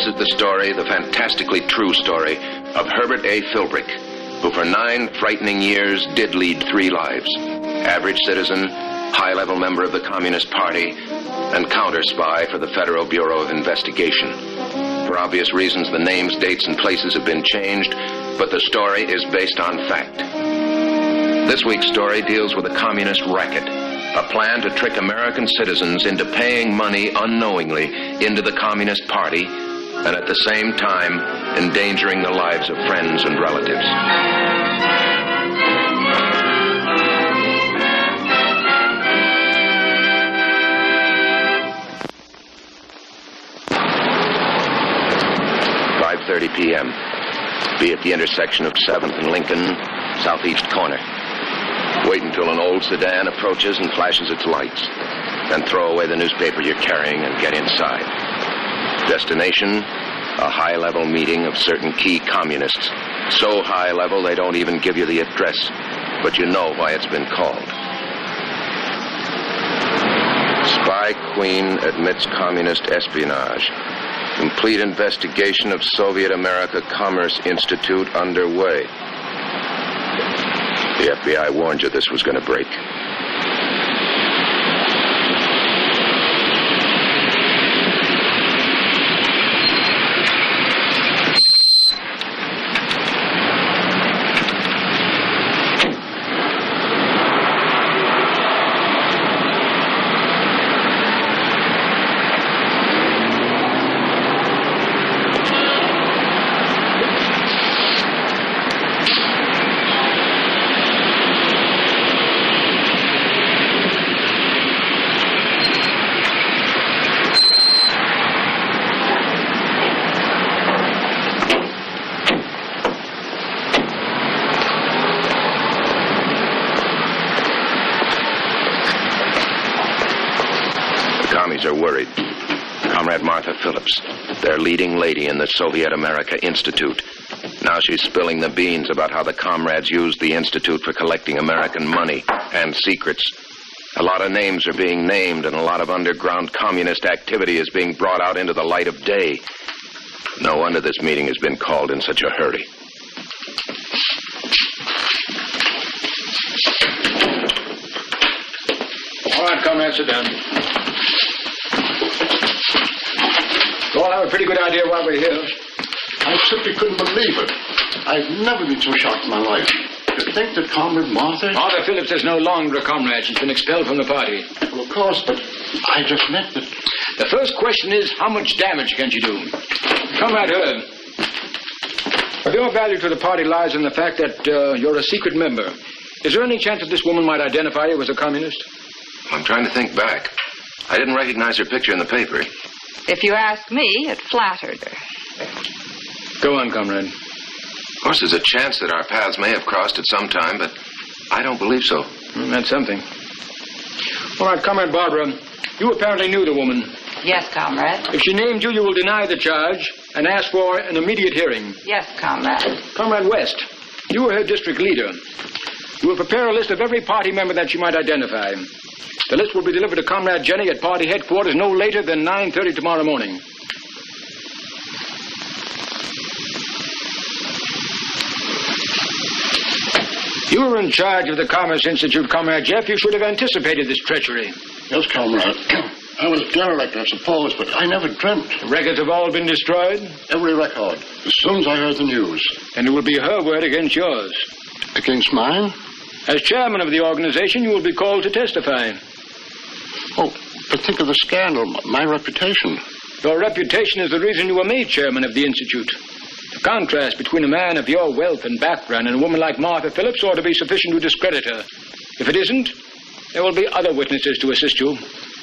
is the story, the fantastically true story, of Herbert A. Philbrick, who for 9 frightening years did lead 3 lives. Average citizen, high-level member of the Communist Party, and counter-spy for the Federal Bureau of Investigation. For obvious reasons, the names, dates, and places have been changed, but the story is based on fact. This week's story deals with a communist racket, a plan to trick American citizens into paying money unknowingly into the Communist Party, and at the same time endangering the lives of friends and relatives. .30 p.m. Be at the intersection of 7th and Lincoln, southeast corner. Wait until an old sedan approaches and flashes its lights. Then throw away the newspaper you're carrying and get inside. Destination, a high-level meeting of certain key communists. So high-level they don't even give you the address, but you know why it's been called. Spy Queen admits communist espionage. Complete investigation of Soviet America Commerce Institute underway. The FBI warned you this was going to break. Are worried. Comrade Martha Phillips, their leading lady in the Soviet America Institute. Now she's spilling the beans about how the comrades used the Institute for collecting American money and secrets. A lot of names are being named, and a lot of underground communist activity is being brought out into the light of day. No wonder this meeting has been called in such a hurry. All right, comrades, sit down. You all have a pretty good idea why we're here. I simply couldn't believe it. I've never been so shocked in my life. To think that Comrade Martha... Martha Phillips is no longer a comrade. She's been expelled from the party. Well, of course, but I just meant that... The first question is, how much damage can she do? Comrade Herb, if your value to the party lies in the fact that you're a secret member, is there any chance that this woman might identify you as a communist? I'm trying to think back. I didn't recognize her picture in the paper. If you ask me, it flattered her. Go on, comrade. Of course, there's a chance that our paths may have crossed at some time, but I don't believe so. That's something. All right, Comrade Barbara, you apparently knew the woman. Yes, comrade. If she named you, you will deny the charge and ask for an immediate hearing. Yes, comrade. Comrade West, you were her district leader. You will prepare a list of every party member that she might identify. The list will be delivered to Comrade Jenny at party headquarters no later than 9:30 tomorrow morning. You were in charge of the Commerce Institute, Comrade Jeff. You should have anticipated this treachery. Yes, comrade. I was derelict, I suppose, but I never dreamt. The records have all been destroyed? Every record, as soon as I heard the news. And it will be her word against yours. Against mine? As chairman of the organization, you will be called to testify. Oh, but think of the scandal, my reputation. Your reputation is the reason you were made chairman of the Institute. The contrast between a man of your wealth and background and a woman like Martha Phillips ought to be sufficient to discredit her. If it isn't, there will be other witnesses to assist you.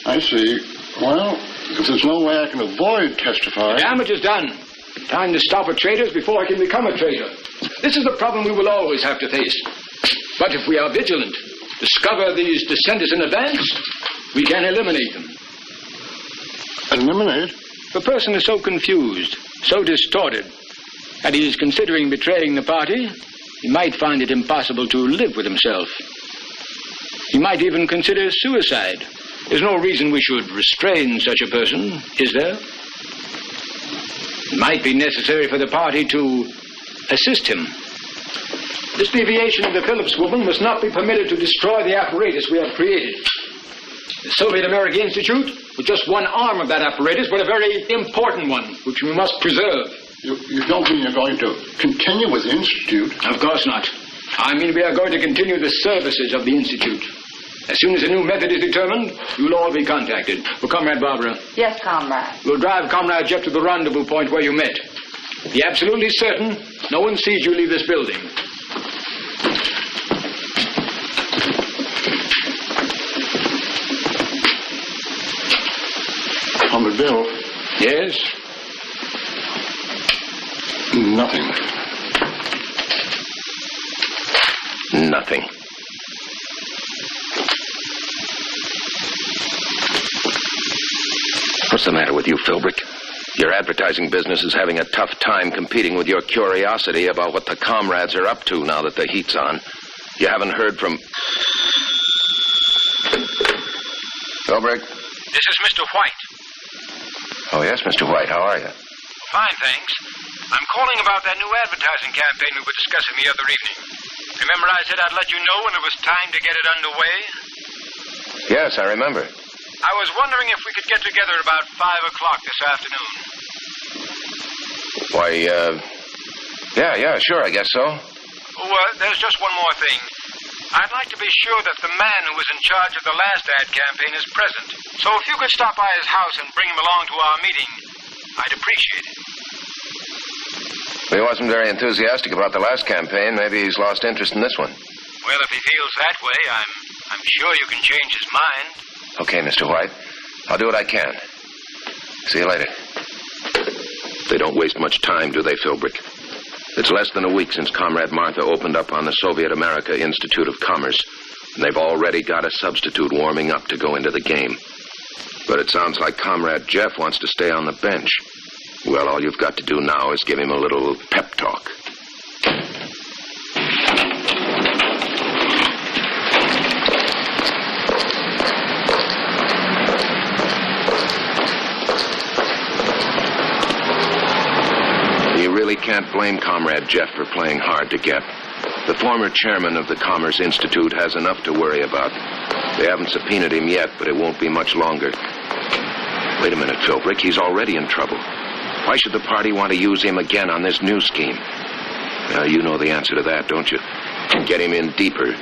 I see. Well, if there's no way I can avoid testifying... The damage is done. Time to stop a traitor before he can become a traitor. This is the problem we will always have to face. But if we are vigilant, discover these dissenters in advance, we can eliminate them. Eliminate? If a person is so confused, so distorted, that he is considering betraying the party, he might find it impossible to live with himself. He might even consider suicide. There's no reason we should restrain such a person, is there? It might be necessary for the party to assist him. This deviation of the Phillips woman must not be permitted to destroy the apparatus we have created. The Soviet-American Institute was just one arm of that apparatus, but a very important one, which we must preserve. You don't mean you're going to continue with the Institute? Of course not. I mean we are going to continue the services of the Institute. As soon as a new method is determined, you'll all be contacted. Well, Comrade Barbara. Yes, Comrade. We'll drive Comrade Jeff to the rendezvous point where you met. Be absolutely certain no one sees you leave this building. Comrade Bill? Yes? Nothing. Nothing. What's the matter with you, Philbrick? Your advertising business is having a tough time competing with your curiosity about what the comrades are up to now that the heat's on. You haven't heard from... Philbrick? This is Mr. White. Oh, yes, Mr. White. How are you? Fine, thanks. I'm calling about that new advertising campaign we were discussing the other evening. Remember I said I'd let you know when it was time to get it underway? Yes, I remember. I was wondering if we could get together about 5 o'clock this afternoon. Why, yeah, sure, I guess so. Oh, there's just one more thing. I'd like to be sure that the man who was in charge of the last ad campaign is present. So if you could stop by his house and bring him along to our meeting, I'd appreciate it. He wasn't very enthusiastic about the last campaign. Maybe he's lost interest in this one. Well, if he feels that way, I'm sure you can change his mind. Okay, Mr. White. I'll do what I can. See you later. They don't waste much time, do they, Philbrick? It's less than a week since Comrade Martha opened up on the Soviet America Institute of Commerce, and they've already got a substitute warming up to go into the game. But it sounds like Comrade Jeff wants to stay on the bench. Well, all you've got to do now is give him a little pep talk. You really can't blame Comrade Jeff for playing hard to get. The former chairman of the Commerce Institute has enough to worry about. They haven't subpoenaed him yet, but it won't be much longer. Wait a minute, Philbrick. He's already in trouble. Why should the party want to use him again on this new scheme? Well, you know the answer to that, don't you? Get him in deeper.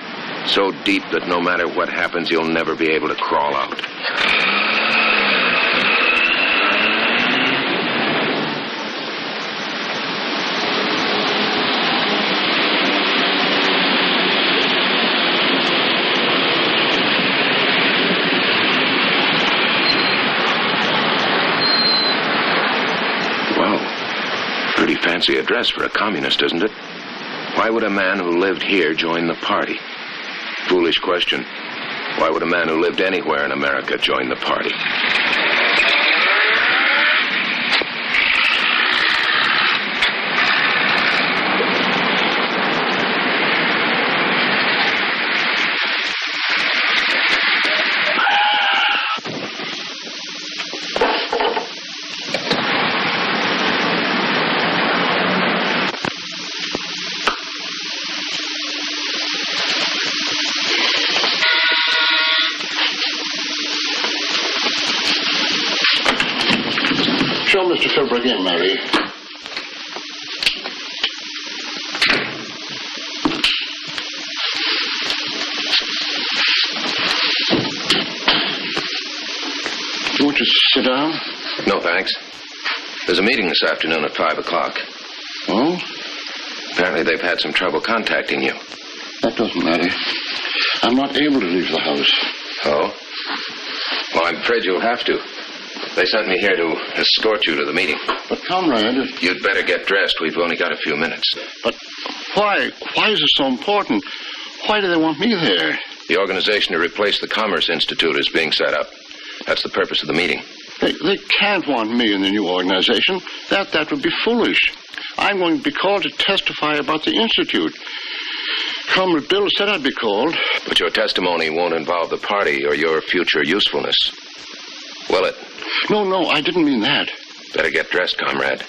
So deep that no matter what happens, he'll never be able to crawl out. Fancy address for a communist, isn't it? Why would a man who lived here join the party? Foolish question. Why would a man who lived anywhere in America join the party? Show Mr. Philbrick in, Mary. You want to sit down? No, thanks. There's a meeting this afternoon at 5 o'clock. Oh? Apparently they've had some trouble contacting you. That doesn't matter. I'm not able to leave the house. Oh? Well, I'm afraid you'll have to. They sent me here to escort you to the meeting. But, Comrade... You'd better get dressed. We've only got a few minutes. But why? Why is it so important? Why do they want me there? The organization to replace the Commerce Institute is being set up. That's the purpose of the meeting. They can't want me in the new organization. That would be foolish. I'm going to be called to testify about the Institute. Comrade Bill said I'd be called. But your testimony won't involve the party or your future usefulness. Will it? No, I didn't mean that. Better get dressed, comrade.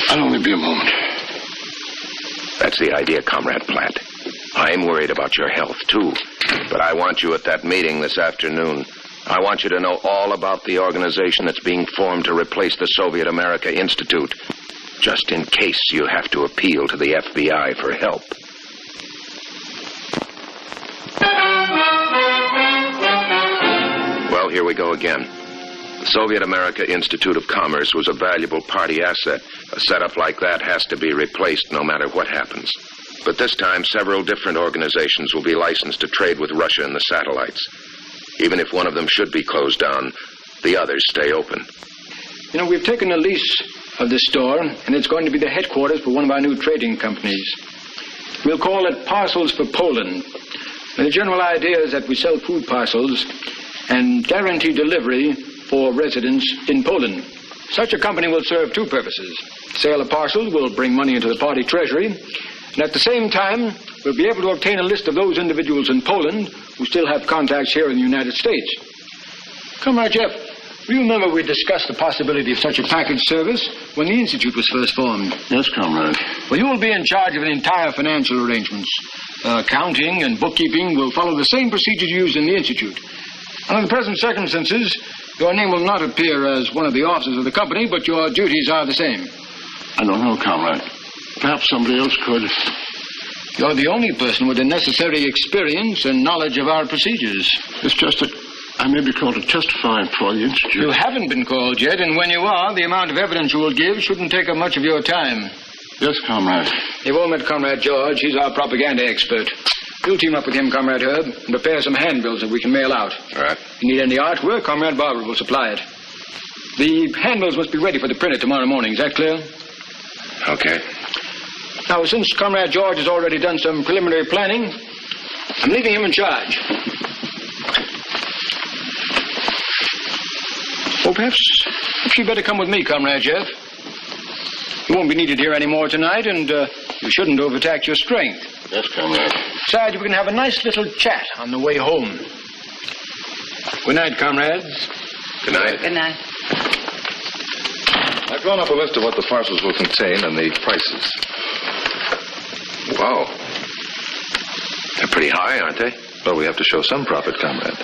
I'll only be a moment. That's the idea, Comrade Platt. I'm worried about your health, too. But I want you at that meeting this afternoon. I want you to know all about the organization that's being formed to replace the Soviet America Institute, just in case you have to appeal to the FBI for help. Well, here we go again. The Soviet America Institute of Commerce was a valuable party asset. A setup like that has to be replaced no matter what happens. But this time, several different organizations will be licensed to trade with Russia and the satellites. Even if one of them should be closed down, the others stay open. You know, we've taken a lease of this store, and it's going to be the headquarters for one of our new trading companies. We'll call it Parcels for Poland. And the general idea is that we sell food parcels and guarantee delivery for residents in Poland. Such a company will serve two purposes. Sale of parcels will bring money into the party treasury, and at the same time, we'll be able to obtain a list of those individuals in Poland who still have contacts here in the United States. Comrade Jeff, do you remember we discussed the possibility of such a package service when the Institute was first formed? Yes, Comrade. Well, you will be in charge of the entire financial arrangements. Accounting and bookkeeping will follow the same procedures used in the Institute. Under the present circumstances, your name will not appear as one of the officers of the company, but your duties are the same. I don't know, Comrade. Perhaps somebody else could. You're the only person with the necessary experience and knowledge of our procedures. It's just that I may be called to testify for the Institute. You haven't been called yet, and when you are, the amount of evidence you will give shouldn't take up much of your time. Yes, Comrade. You've all met Comrade George. He's our propaganda expert. You'll team up with him, Comrade Herb, and prepare some handbills that we can mail out. All right. If you need any artwork, Comrade Barber will supply it. The handbills must be ready for the printer tomorrow morning. Is that clear? Okay. Now, since Comrade George has already done some preliminary planning, I'm leaving him in charge. Well, perhaps you'd better come with me, Comrade Jeff. You won't be needed here anymore tonight, and you shouldn't overtax your strength. Yes, Comrade. Besides, we can have a nice little chat on the way home. Good night, comrades. Good night. Good night. I've drawn up a list of what the parcels will contain and the prices. Wow. They're pretty high, aren't they? Well, we have to show some profit, comrade.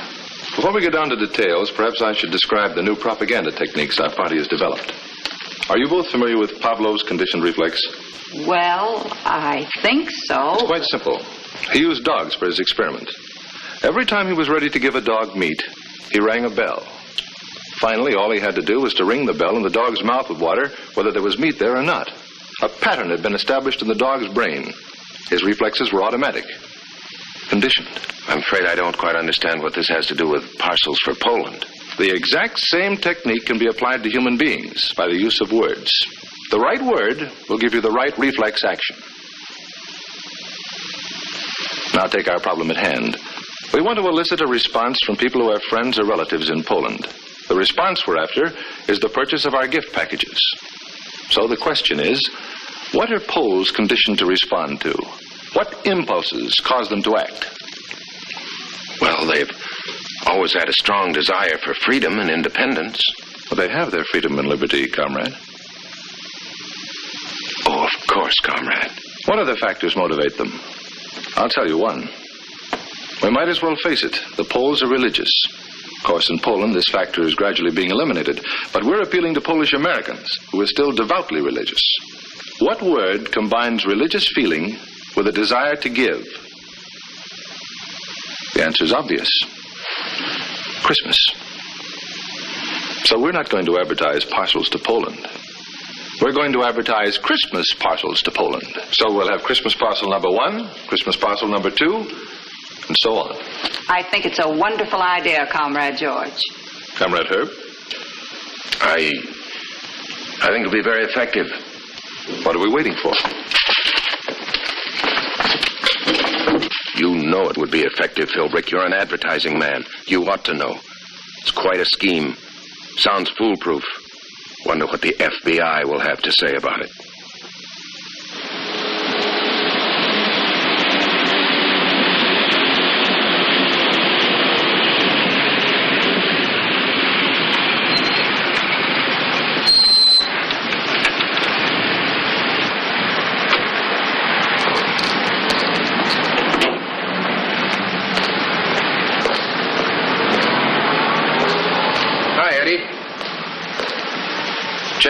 Before we get down to details, perhaps I should describe the new propaganda techniques our party has developed. Are you both familiar with Pavlov's conditioned reflex? Well, I think so. It's quite simple. He used dogs for his experiment. Every time he was ready to give a dog meat, he rang a bell. Finally, all he had to do was to ring the bell and the dog's mouth would water whether there was meat there or not. A pattern had been established in the dog's brain. His reflexes were automatic. Conditioned. I'm afraid I don't quite understand what this has to do with Parcels for Poland. The exact same technique can be applied to human beings by the use of words. The right word will give you the right reflex action. Now take our problem at hand. We want to elicit a response from people who have friends or relatives in Poland. The response we're after is the purchase of our gift packages. So the question is, what are Poles conditioned to respond to? What impulses cause them to act? Well, they've always had a strong desire for freedom and independence. Well, they have their freedom and liberty, comrade. Oh, of course, comrade. What other factors motivate them? I'll tell you one. We might as well face it. The Poles are religious. Of course, in Poland, this factor is gradually being eliminated. But we're appealing to Polish Americans, who are still devoutly religious. What word combines religious feeling with a desire to give? The answer is obvious. Christmas. So we're not going to advertise parcels to Poland. We're going to advertise Christmas parcels to Poland. So we'll have Christmas parcel number 1, Christmas parcel number 2, and so on. I think it's a wonderful idea, Comrade George. Comrade Herb? I think it'll be very effective. What are we waiting for? You know it would be effective, Philbrick. You're an advertising man. You ought to know. It's quite a scheme. Sounds foolproof. Wonder what the FBI will have to say about it.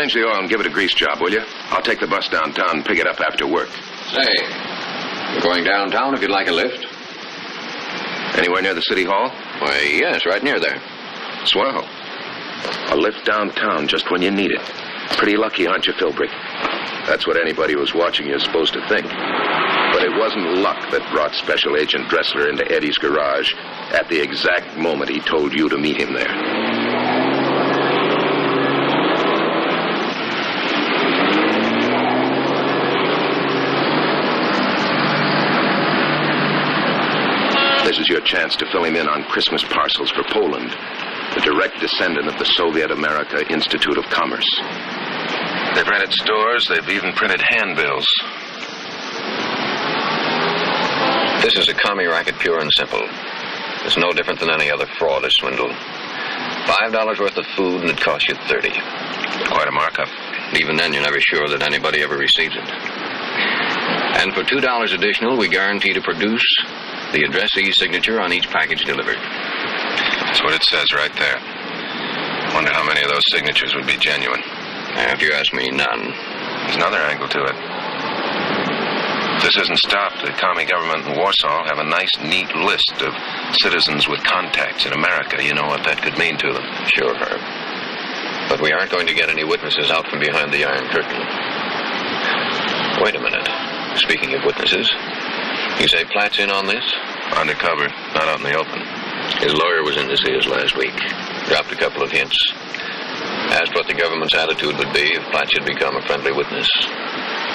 Change the oil and give it a grease job, will you? I'll take the bus downtown and pick it up after work. Say, we're going downtown if you'd like a lift. Anywhere near the city hall? Why, yes, right near there. Swell. A lift downtown just when you need it. Pretty lucky, aren't you, Philbrick? That's what anybody who's watching you is supposed to think. But it wasn't luck that brought Special Agent Dressler into Eddie's garage at the exact moment he told you to meet him there. This is your chance to fill him in on Christmas parcels for Poland, the direct descendant of the Soviet America Institute of Commerce. They've rented stores, they've even printed handbills. This is a commie racket, pure and simple. It's no different than any other fraud or swindle. $5 worth of food and it costs you $30. Quite a markup. Even then, you're never sure that anybody ever receives it. And for $2 additional, we guarantee to produce the addressee's signature on each package delivered. That's what it says right there. Wonder how many of those signatures would be genuine. If you ask me, none. There's another angle to it. If this isn't stopped, the commie government in Warsaw have a nice, neat list of citizens with contacts in America. You know what that could mean to them. Sure, Herb. But we aren't going to get any witnesses out from behind the Iron Curtain. Wait a minute. Speaking of witnesses, you say Platt's in on this? Undercover, not out in the open. His lawyer was in to see us last week. Dropped a couple of hints. Asked what the government's attitude would be if Platt should become a friendly witness.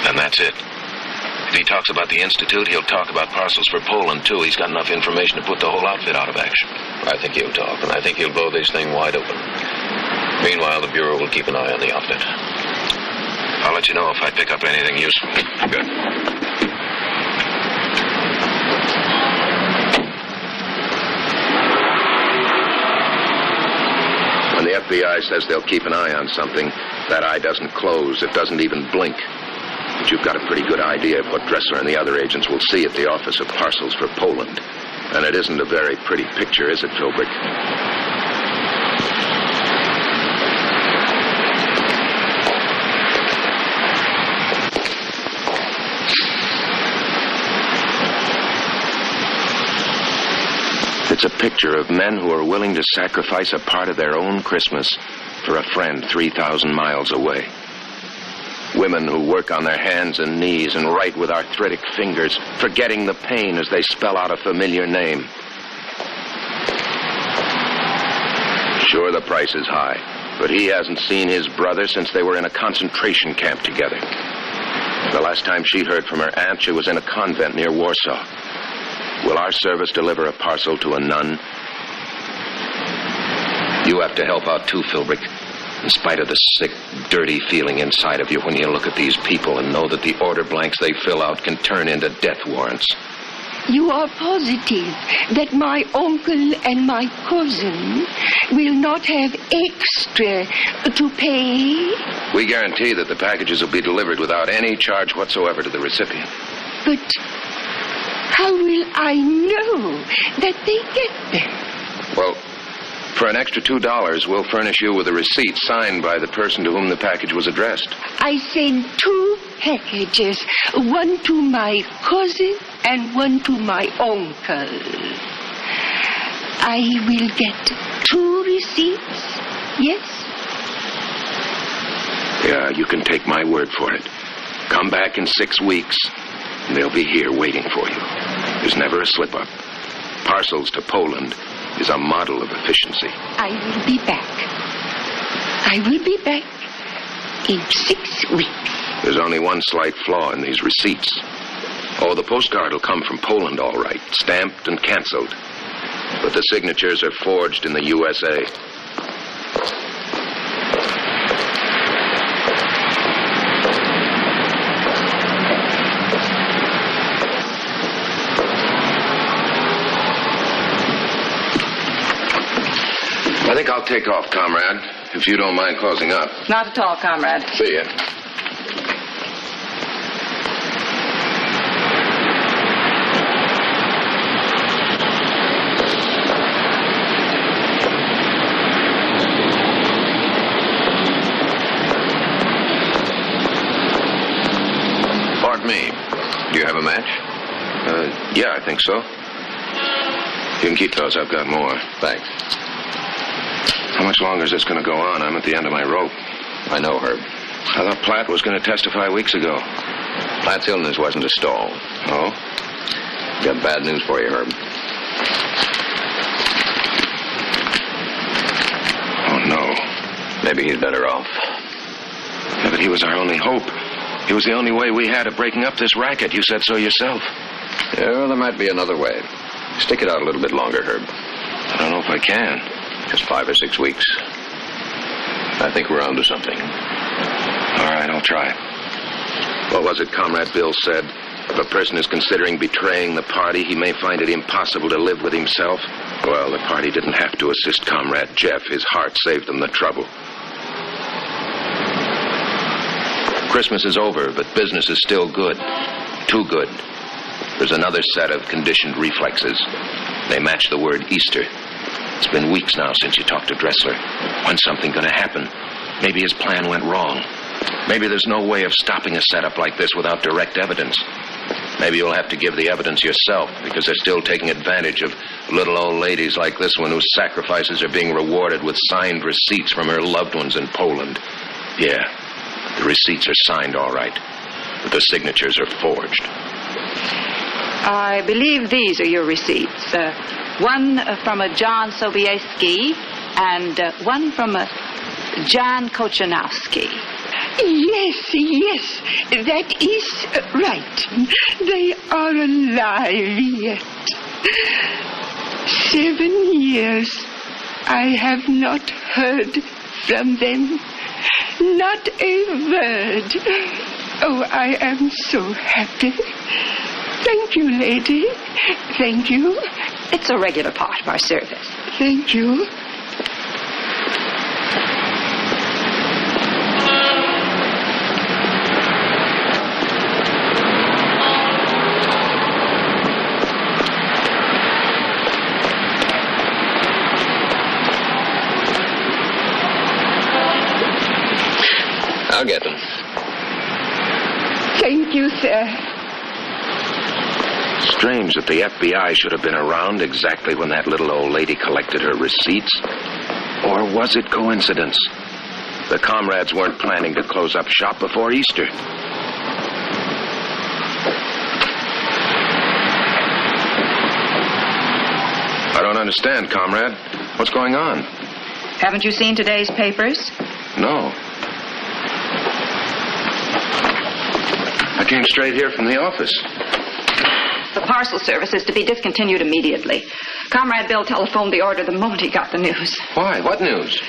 And that's it. If he talks about the Institute, he'll talk about parcels for Poland, too. He's got enough information to put the whole outfit out of action. I think he'll talk, and I think he'll blow this thing wide open. Meanwhile, the Bureau will keep an eye on the outfit. I'll let you know if I pick up anything useful. Good. When the FBI says they'll keep an eye on something, that eye doesn't close. It doesn't even blink. But you've got a pretty good idea of what Dressler and the other agents will see at the Office of Parcels for Poland. And it isn't a very pretty picture, is it, Philbrick? It's a picture of men who are willing to sacrifice a part of their own Christmas for a friend 3,000 miles away. Women who work on their hands and knees and write with arthritic fingers, forgetting the pain as they spell out a familiar name. Sure, the price is high, but he hasn't seen his brother since they were in a concentration camp together. The last time she heard from her aunt, she was in a convent near Warsaw. Will our service deliver a parcel to a nun? You have to help out too, Philbrick. In spite of the sick, dirty feeling inside of you when you look at these people and know that the order blanks they fill out can turn into death warrants. You are positive that my uncle and my cousin will not have extra to pay? We guarantee that the packages will be delivered without any charge whatsoever to the recipient. But how will I know that they get them? Well, for an extra $2, we'll furnish you with a receipt signed by the person to whom the package was addressed. I send 2 packages, one to my cousin and one to my uncle. I will get 2 receipts, yes? Yeah, you can take my word for it. Come back in 6 weeks, and they'll be here waiting for you. There's never a slip-up. Parcels to Poland is a model of efficiency. I will be back. I will be back in 6 weeks. There's only one slight flaw in these receipts. Oh, the postcard will come from Poland, all right, stamped and canceled. But the signatures are forged in the USA. I think I'll take off, comrade, if you don't mind closing up. Not at all, comrade. See ya. me? Do you have a match? Yeah, I think so. You can keep those. I've got more. Thanks. How much longer is this going to go on? I'm at the end of my rope. I know, Herb. I thought Platt was going to testify weeks ago. Platt's illness wasn't a stall. Oh? Got bad news for you, Herb. Oh, no. Maybe he's better off. Yeah, but he was our only hope. He was the only way we had of breaking up this racket. You said so yourself. Yeah, well, there might be another way. Stick it out a little bit longer, Herb. I don't know if I can. Just 5 or 6 weeks. I think we're onto something. All right, I'll try. What was it Comrade Bill said? If a person is considering betraying the party, he may find it impossible to live with himself. Well, the party didn't have to assist Comrade Jeff. His heart saved them the trouble. Christmas is over, but business is still good. Too good. There's another set of conditioned reflexes. They match the word Easter. It's been weeks now since you talked to Dressler. When's something going to happen? Maybe his plan went wrong. Maybe there's no way of stopping a setup like this without direct evidence. Maybe you'll have to give the evidence yourself, because they're still taking advantage of little old ladies like this one whose sacrifices are being rewarded with signed receipts from her loved ones in Poland. Yeah, the receipts are signed all right, but the signatures are forged. I believe these are your receipts. One from a John Sobieski and one from a John Kochanowski. Yes, that is right. They are alive yet. 7 years I have not heard from them. Not a word. Oh, I am so happy. Thank you, lady. Thank you. It's a regular part of our service. Thank you. I'll get them. Thank you, sir. Strange that the FBI should have been around exactly when that little old lady collected her receipts. Or was it coincidence? The comrades weren't planning to close up shop before Easter. I don't understand, comrade. What's going on? Haven't you seen today's papers? No. I came straight here from the office. The parcel service is to be discontinued immediately. Comrade Bill telephoned the order the moment he got the news. Why? What news?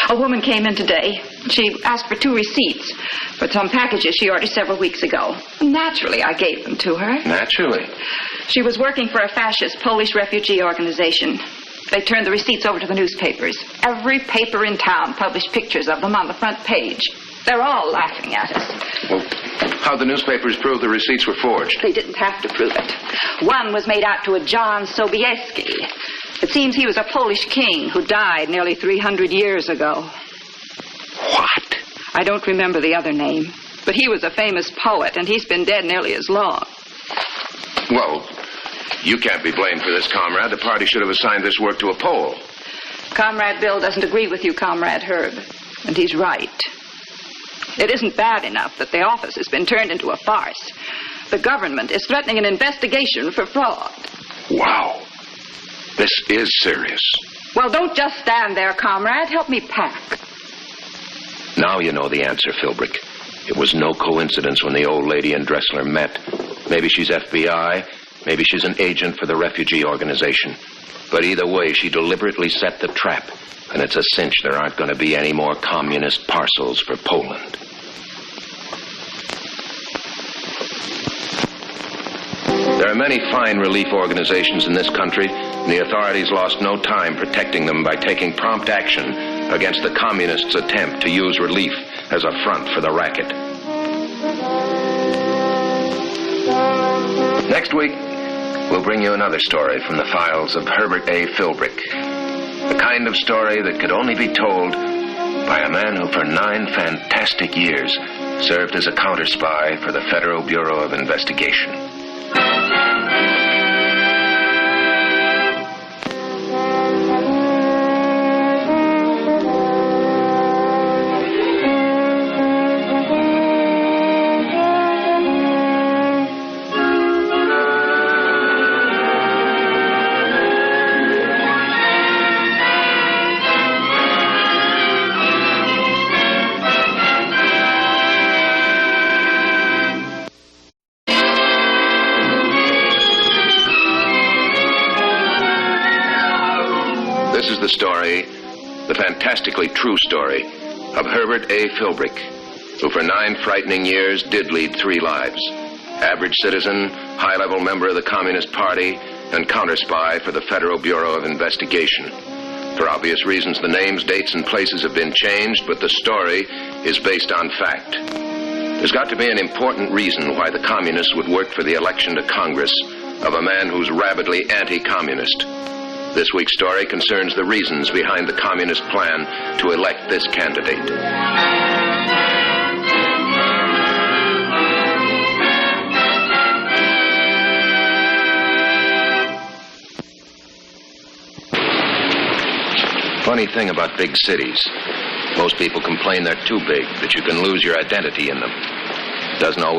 A woman came in today. She asked for 2 receipts for some packages she ordered several weeks ago. Naturally, I gave them to her. Naturally. She was working for a fascist Polish refugee organization. They turned the receipts over to the newspapers. Every paper in town published pictures of them on the front page. They're all laughing at us. Well, how'd the newspapers prove the receipts were forged? They didn't have to prove it. One was made out to a John Sobieski. It seems he was a Polish king who died nearly 300 years ago. What? I don't remember the other name, but he was a famous poet, and he's been dead nearly as long. Well, you can't be blamed for this, comrade. The party should have assigned this work to a Pole. Comrade Bill doesn't agree with you, Comrade Herb, and he's right. It isn't bad enough that the office has been turned into a farce. The government is threatening an investigation for fraud. Wow. This is serious. Well, don't just stand there, comrade. Help me pack. Now you know the answer, Philbrick. It was no coincidence when the old lady and Dressler met. Maybe she's FBI. Maybe she's an agent for the refugee organization. But either way, she deliberately set the trap. And it's a cinch there aren't going to be any more communist parcels for Poland. There are many fine relief organizations in this country, and the authorities lost no time protecting them by taking prompt action against the communists' attempt to use relief as a front for the racket. Next week, we'll bring you another story from the files of Herbert A. Philbrick. The kind of story that could only be told by a man who for 9 fantastic years served as a counter spy for the Federal Bureau of Investigation. This is the story, the fantastically true story, of Herbert A. Philbrick, who for 9 frightening years did lead 3 lives. Average citizen, high-level member of the Communist Party, and counter-spy for the Federal Bureau of Investigation. For obvious reasons, the names, dates, and places have been changed, but the story is based on fact. There's got to be an important reason why the Communists would work for the election to Congress of a man who's rabidly anti-communist. This week's story concerns the reasons behind the Communist plan to elect this candidate. Funny thing about big cities. Most people complain they're too big, that you can lose your identity in them. Doesn't always